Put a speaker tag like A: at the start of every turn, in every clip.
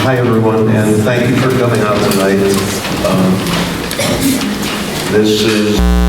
A: Hi, everyone, and thank you for coming out tonight. This is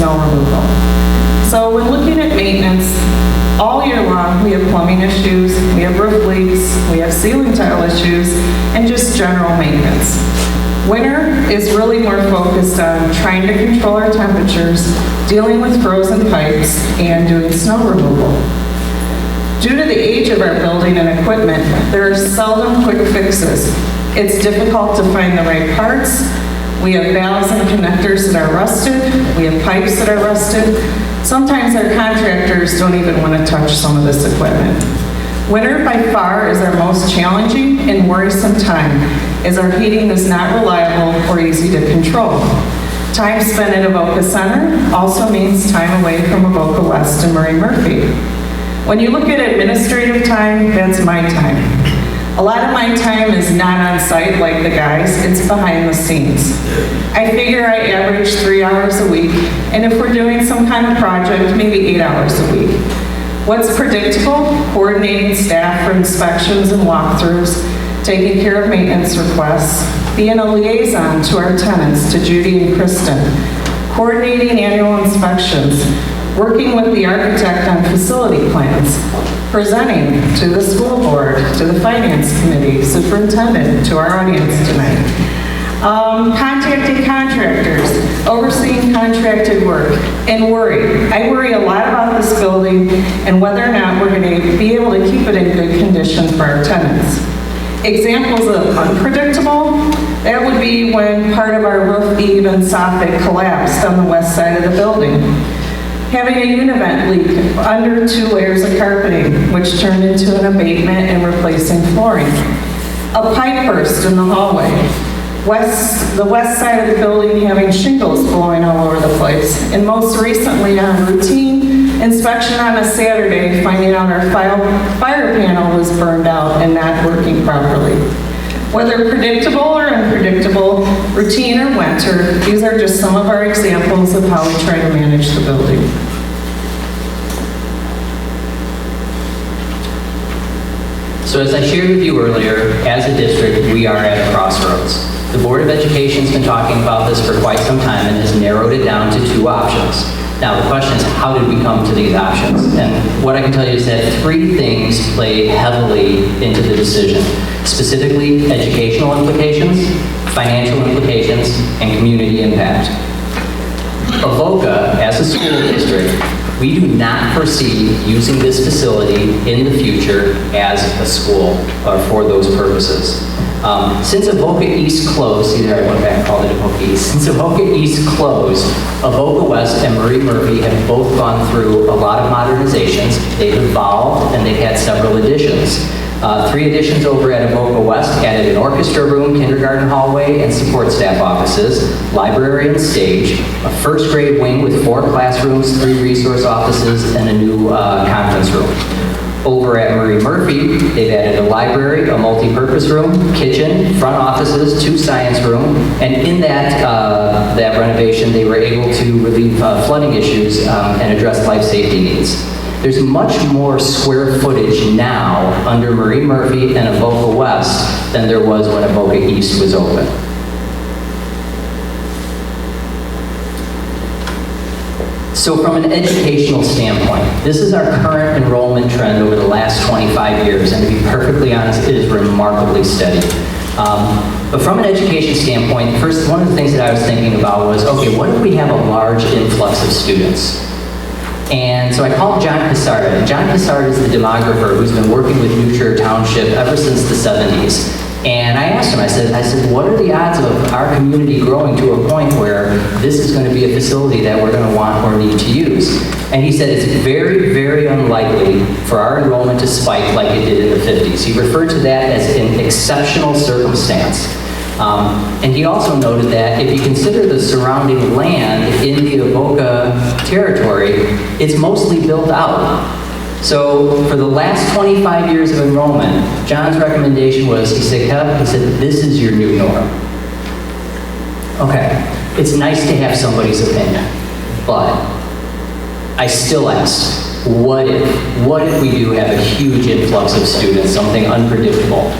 B: snow removal. So when looking at maintenance, all year long, we have plumbing issues, we have roof leaks, we have ceiling tile issues, and just general maintenance. Winter is really more focused on trying to control our temperatures, dealing with frozen pipes, and doing snow removal. Due to the age of our building and equipment, there are seldom quick fixes. It's difficult to find the right parts. We have valves and connectors that are rusted. We have pipes that are rusted. Sometimes our contractors don't even want to touch some of this equipment. Winter by far is our most challenging and worrisome time, as our heating is not reliable or easy to control. Time spent at Avoca Center also means time away from Avoca West and Murray Murphy. When you look at administrative time, that's my time. A lot of my time is not on site like the guys, it's behind the scenes. I figure I average 3 hours a week, and if we're doing some kind of project, maybe 8 hours a week. What's predictable? Coordinating staff for inspections and walkthroughs, taking care of maintenance requests, being a liaison to our tenants, to Judy and Kristen, coordinating annual inspections, working with the architect on facility plans, presenting to the school board, to the finance committee, superintendent, to our audience tonight. Contacting contractors, overseeing contracted work, and worry. I worry a lot about this building and whether or not we're going to be able to keep it in good condition for our tenants. Examples of unpredictable, that would be when part of our roof eave and soffit collapsed on the west side of the building. Having a univent leak under 2 layers of carpeting, which turned into an abatement and replacing flooring. A pipe burst in the hallway. The west side of the building having shingles blowing all over the place. And most recently, on routine inspection on a Saturday, finding out our fire panel was burned out and not working properly. Whether predictable or unpredictable, routine or winter, these are just some of our examples of how we try to manage the building.
C: So as I shared with you earlier, as a district, we are at a crossroads. The Board of Education's been talking about this for quite some time and has narrowed it down to 2 options. Now the question is, how did we come to these options? And what I can tell you is that 3 things play heavily into the decision. Specifically, educational implications, financial implications, and community impact. Avoca, as a school district, we do not foresee using this facility in the future as a school or for those purposes. Since Avoca East closed, see there I went back and called it Avoca East. Since Avoca East closed, Avoca West and Murray Murphy have both gone through a lot of modernizations. They've evolved and they've had several additions. 3 additions over at Avoca West added an orchestra room, kindergarten hallway, and support staff offices, library and stage, a first grade wing with 4 classrooms, 3 resource offices, and a new conference room. Over at Murray Murphy, they've added a library, a multi-purpose room, kitchen, front offices, 2 science room, and in that renovation, they were able to relieve flooding issues and address life safety needs. There's much more square footage now under Murray Murphy and Avoca West than there was when Avoca East was open. So from an educational standpoint, this is our current enrollment trend over the last 25 years, and to be perfectly honest, it is remarkably steady. But from an education standpoint, first, one of the things that I was thinking about was, okay, what if we have a large influx of students? And so I called John Cassard, and John Cassard is the demographer who's been working with New Trier Township ever since the 70s. And I asked him, I said, what are the odds of our community growing to a point where this is going to be a facility that we're going to want or need to use? And he said it's very, very unlikely for our enrollment to spike like it did in the 50s. He referred to that as an exceptional circumstance. And he also noted that if you consider the surrounding land in the Avoca territory, it's mostly built out. So for the last 25 years of enrollment, John's recommendation was, he said, this is your new norm. Okay, it's nice to have somebody's opinion, but I still ask, what if we do have a huge influx of students, something unpredictable?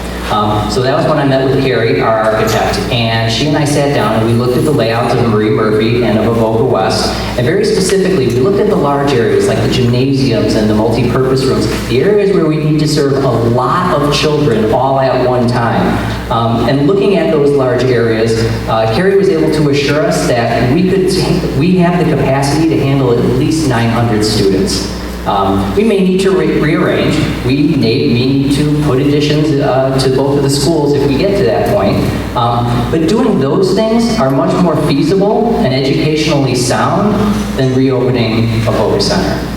C: So that was when I met with Carrie, our architect, and she and I sat down and we looked at the layouts of Marie Murphy and of Avoca West, and very specifically, we looked at the large areas like the gymnasiums and the multi-purpose rooms, the areas where we need to serve a lot of children all at one time. And looking at those large areas, Carrie was able to assure us that we have the capacity to handle at least 900 students. We may need to rearrange. We may need to put additions to both of the schools if we get to that point. But doing those things are much more feasible and educationally sound than reopening Avoca Center.